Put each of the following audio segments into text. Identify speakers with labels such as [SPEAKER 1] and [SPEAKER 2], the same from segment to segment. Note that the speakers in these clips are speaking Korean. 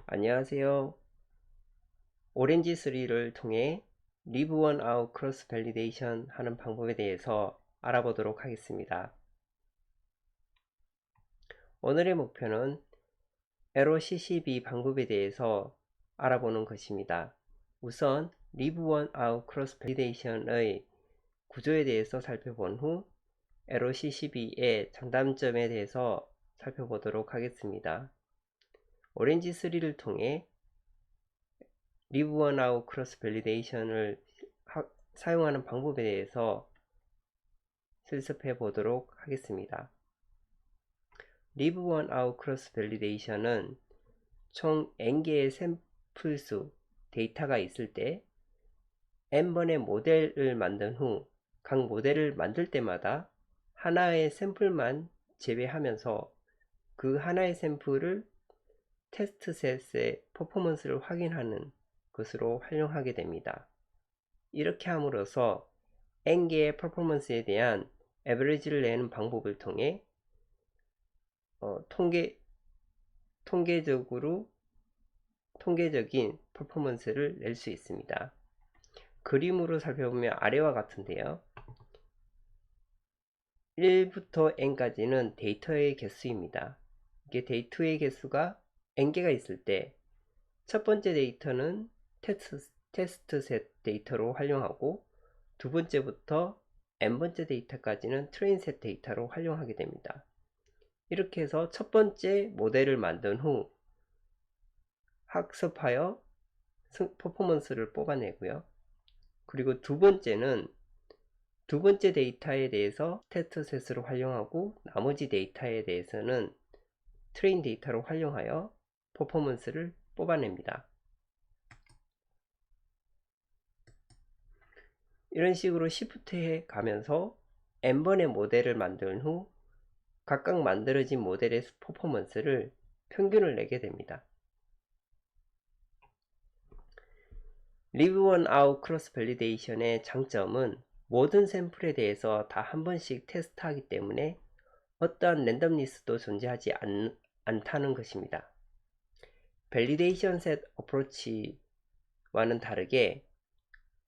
[SPEAKER 1] 안녕하세요. 오렌지 3를 통해 Live One Out Cross Validation 하는 방법에 대해서 알아보도록 하겠습니다. 오늘의 목표는 ROCCB 방법에 대해서 알아보는 것입니다. 우선 Live One Out Cross Validation의 구조에 대해서 살펴본 후 ROCCB의 장단점에 대해서 살펴보도록 하겠습니다. 오렌지 3를 통해 Live One Out Cross Validation을 사용하는 방법에 대해서 실습해 보도록 하겠습니다. Live One Out Cross Validation은 총 n개의 샘플 수 데이터가 있을 때 n번의 모델을 만든 후 각 모델을 만들 때마다 하나의 샘플만 제외하면서 그 하나의 샘플을 테스트셋의 퍼포먼스를 확인하는 것으로 활용하게 됩니다. 이렇게 함으로써 n개의 퍼포먼스에 대한 에버리지를 내는 방법을 통해 통계적인 퍼포먼스를 낼 수 있습니다. 그림으로 살펴보면 아래와 같은데요. 1부터 n까지는 데이터의 개수입니다. 이게 데이터의 개수가 n개가 있을 때 첫 번째 데이터는 테스트셋 데이터로 활용하고 두 번째부터 n번째 데이터까지는 트레인셋 데이터로 활용하게 됩니다. 이렇게 해서 첫 번째 모델을 만든 후 학습하여 퍼포먼스를 뽑아내고요. 그리고 두 번째는 두 번째 데이터에 대해서 테스트셋으로 활용하고 나머지 데이터에 대해서는 트레인 데이터로 활용하여 퍼포먼스를 뽑아냅니다. 이런 식으로 시프트해 가면서 n번의 모델을 만든 후 각각 만들어진 모델의 퍼포먼스를 평균을 내게 됩니다. Live One Out Cross Validation의 장점은 모든 샘플에 대해서 다 한 번씩 테스트하기 때문에 어떠한 랜덤리스도 존재하지 않다는 것입니다. 밸리데이션 셋 어프로치와는 다르게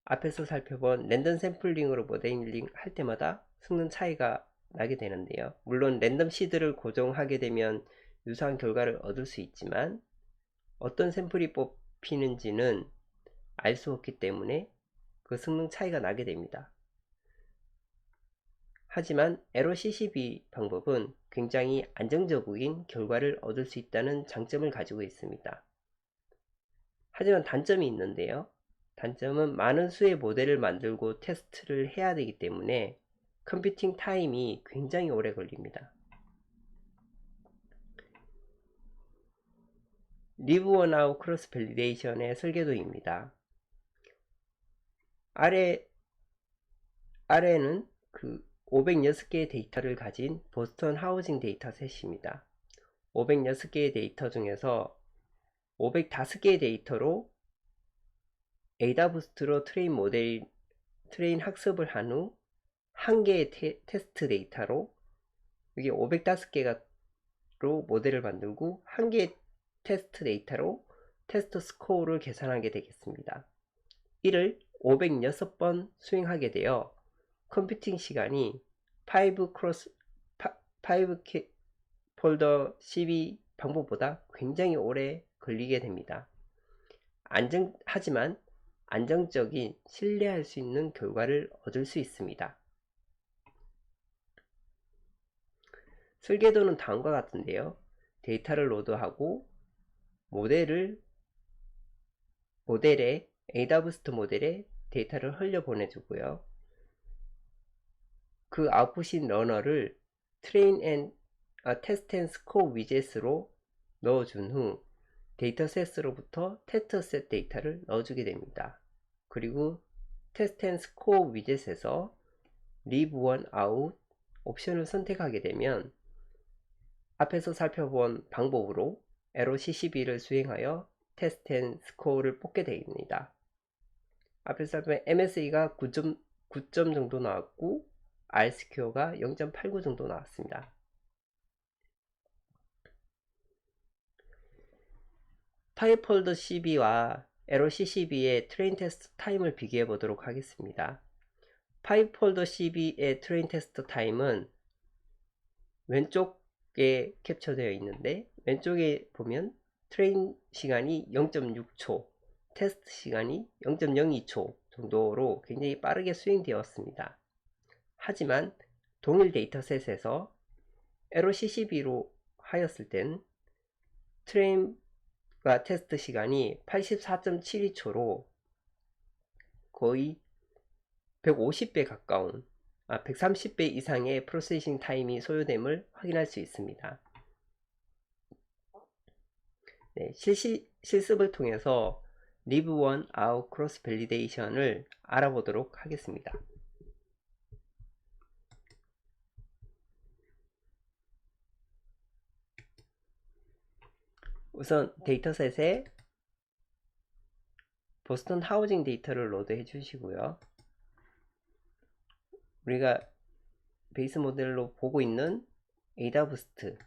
[SPEAKER 1] 앞에서 살펴본 랜덤 샘플링으로 모델링 할 때마다 성능 차이가 나게 되는데요. 물론 랜덤 시드를 고정하게 되면 유사한 결과를 얻을 수 있지만 어떤 샘플이 뽑히는지는 알 수 없기 때문에 그 성능 차이가 나게 됩니다. 하지만 ROCCB 방법은 굉장히 안정적인 결과를 얻을 수 있다는 장점을 가지고 있습니다. 하지만 단점이 있는데요. 단점은 많은 수의 모델을 만들고 테스트를 해야 되기 때문에 컴퓨팅 타임이 굉장히 오래 걸립니다. Live One Out Cross Validation의 설계도입니다. 아래는 그 506개의 데이터를 가진 보스턴 하우징 데이터셋입니다. 506개의 데이터 중에서 505개의 데이터로 에이다부스트로 트레인 학습을 한 후 한 개의 테스트 데이터로 이게 505개로 모델을 만들고 한 개의 테스트 데이터로 테스트 스코어를 계산하게 되겠습니다. 이를 506번 수행하게 되어 컴퓨팅 시간이 5 폴더 CB 방법보다 굉장히 오래 걸리게 됩니다. 하지만 안정적인 신뢰할 수 있는 결과를 얻을 수 있습니다. 설계도는 다음과 같은데요. 데이터를 로드하고 에이다부스트 모델에 데이터를 흘려 보내주고요. 그 아웃풋인 러너를 테스트 앤 스코어 위젯으로 넣어준 후 데이터셋으로부터 테스트셋 데이터를 넣어주게 됩니다. 그리고 테스트 앤 스코어 위젯에서 Leave One Out 옵션을 선택하게 되면 앞에서 살펴본 방법으로 ROCCB를 수행하여 테스트 앤 스코어를 뽑게 됩니다. 앞에서 살펴본 MSA가 9점 정도 나왔고 R스퀘어가 0.89 정도 나왔습니다. 파이폴더 CB와 LOCCB의 트레인 테스트 타임을 비교해 보도록 하겠습니다. 파이폴더 CB의 트레인 테스트 타임은 왼쪽에 캡처되어 있는데, 왼쪽에 보면 트레인 시간이 0.6초, 테스트 시간이 0.02초 정도로 굉장히 빠르게 수행되었습니다. 하지만 동일 데이터셋에서 LOCCB로 하였을 땐 트레인과 테스트 시간이 84.72초로 거의 150배 가까운 130배 이상의 프로세싱 타임이 소요됨을 확인할 수 있습니다. 네, 실습을 통해서 live1 out cross validation을 알아보도록 하겠습니다. 우선 데이터셋에 보스턴 하우징 데이터를 로드해 주시고요. 우리가 베이스 모델로 보고 있는 에이다부스트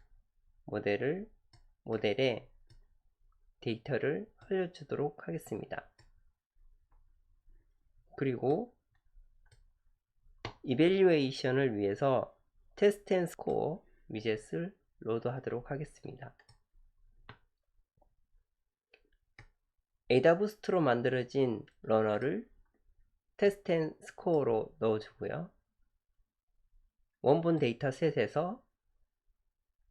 [SPEAKER 1] 모델에 데이터를 흘려주도록 하겠습니다. 그리고 이밸류에이션을 위해서 테스트 앤 스코어 위젯을 로드하도록 하겠습니다. 에이다부스트로 만들어진 러너를 테스트 앤 스코어로 넣어주고요. 원본 데이터셋에서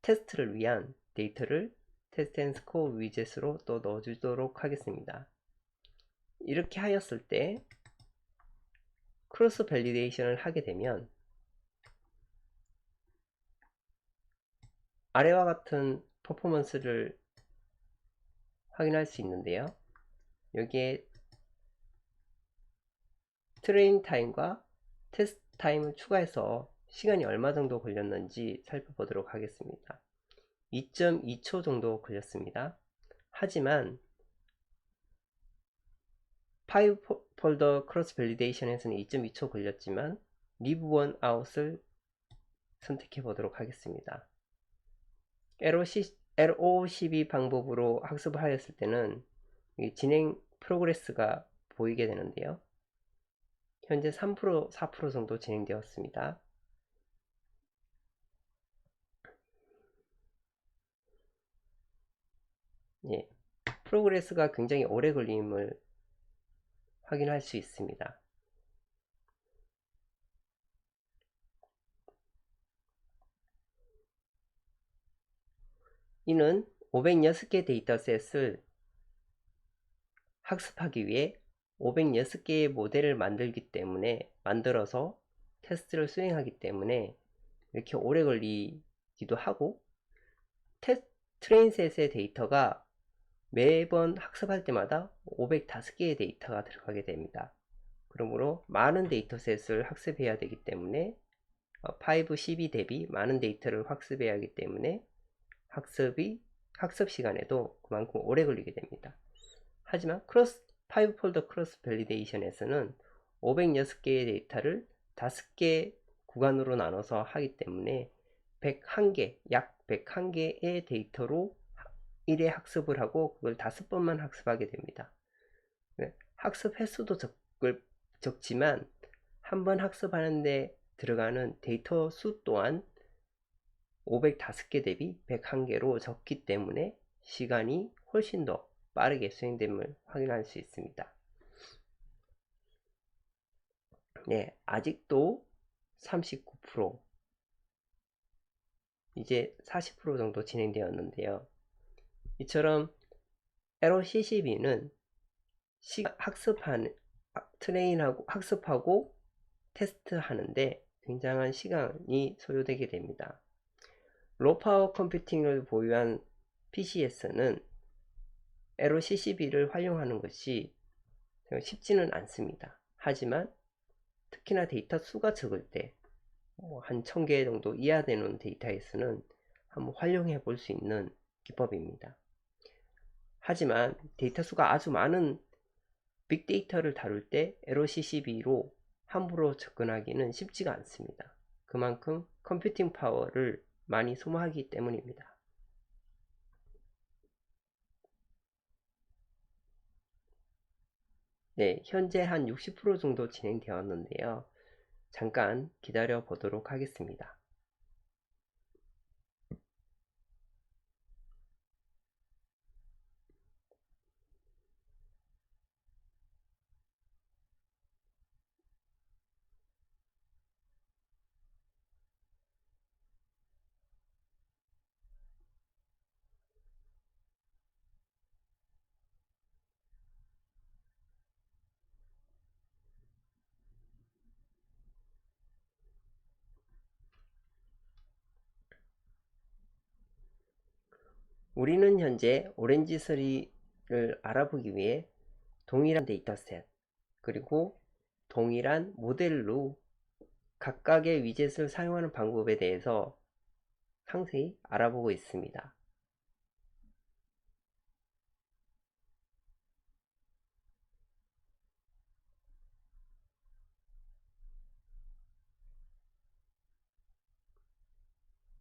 [SPEAKER 1] 테스트를 위한 데이터를 테스트 앤 스코어 위젯으로 또 넣어주도록 하겠습니다. 이렇게 하였을 때 크로스 밸리데이션을 하게 되면 아래와 같은 퍼포먼스를 확인할 수 있는데요. 여기에 트레인 타임과 테스트 타임을 추가해서 시간이 얼마 정도 걸렸는지 살펴보도록 하겠습니다. 2.2초 정도 걸렸습니다. 하지만 파이폴더 크로스 밸리데이션에서는 2.2초 걸렸지만 live1 out을 선택해 보도록 하겠습니다. LOCB 방법으로 학습을 하였을 때는 진행 프로그레스가 보이게 되는데요. 현재 3%, 4% 정도 진행되었습니다. 예, 프로그레스가 굉장히 오래 걸림을 확인할 수 있습니다. 이는 506개 데이터셋을 학습하기 위해 506개의 모델을 만들어서 테스트를 수행하기 때문에 이렇게 오래 걸리기도 하고, 트레인셋의 데이터가 매번 학습할 때마다 505개의 데이터가 들어가게 됩니다. 그러므로 많은 데이터셋을 학습해야 되기 때문에 5CB 대비 많은 데이터를 학습해야 하기 때문에 학습 시간에도 그만큼 오래 걸리게 됩니다. 하지만 5폴더 크로스 밸리데이션에서는 506개의 데이터를 5개 구간으로 나눠서 하기 때문에 101개, 약 101개의 데이터로 1회 학습을 하고 그걸 5번만 학습하게 됩니다. 학습 횟수도 적지만 한 번 학습하는데 들어가는 데이터 수 또한 505개 대비 101개로 적기 때문에 시간이 훨씬 더 빠르게 수행됨을 확인할 수 있습니다. 네, 아직도 39%, 이제 40% 정도 진행되었는데요. 이처럼 LOCCB는 학습하고 테스트하는데 굉장한 시간이 소요되게 됩니다. 로파워 컴퓨팅을 보유한 PC에서는 LOCCB를 활용하는 것이 쉽지는 않습니다. 하지만 특히나 데이터 수가 적을 때 한 1000개 정도 이하 되는 데이터에서는 한번 활용해 볼 수 있는 기법입니다. 하지만 데이터 수가 아주 많은 빅데이터를 다룰 때 LOCCB로 함부로 접근하기는 쉽지가 않습니다. 그만큼 컴퓨팅 파워를 많이 소모하기 때문입니다. 네, 현재 한 60% 정도 진행되었는데요. 잠깐 기다려 보도록 하겠습니다. 우리는 현재 오렌지 서리를 알아보기 위해 동일한 데이터셋 그리고 동일한 모델로 각각의 위젯을 사용하는 방법에 대해서 상세히 알아보고 있습니다.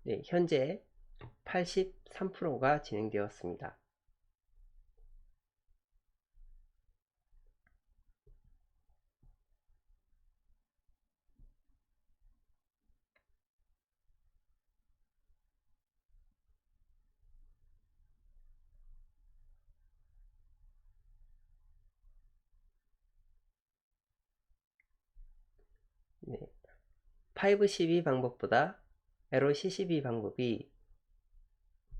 [SPEAKER 1] 네, 현재 83%가 진행되었습니다. 네, 512 방법보다 LOCCB 방법이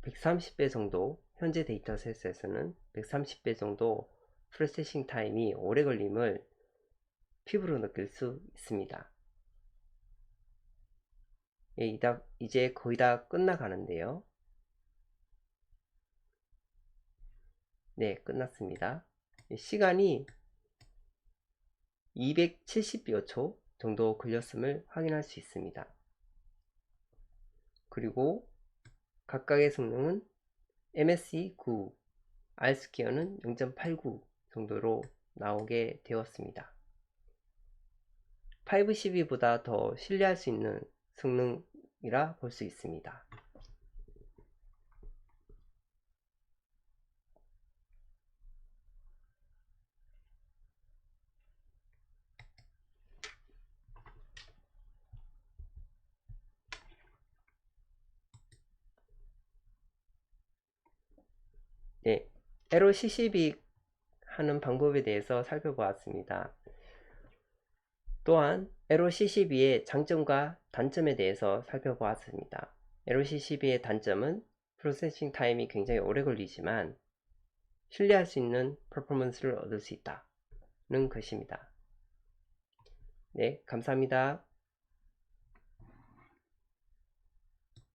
[SPEAKER 1] 130배 정도, 현재 데이터셋에서는 130배 정도 프로세싱 타임이 오래 걸림을 피부로 느낄 수 있습니다. 예, 이제 거의 다 끝나가는데요. 네, 끝났습니다. 시간이 270여 초 정도 걸렸음을 확인할 수 있습니다. 그리고 각각의 성능은 MSE 9, R스퀘어는 0.89 정도로 나오게 되었습니다. 512보다 더 신뢰할 수 있는 성능이라 볼 수 있습니다. 네, LOCCB 하는 방법에 대해서 살펴보았습니다. 또한 LOCCB의 장점과 단점에 대해서 살펴보았습니다. LOCCB의 단점은 프로세싱 타임이 굉장히 오래 걸리지만 신뢰할 수 있는 퍼포먼스를 얻을 수 있다는 것입니다. 네, 감사합니다.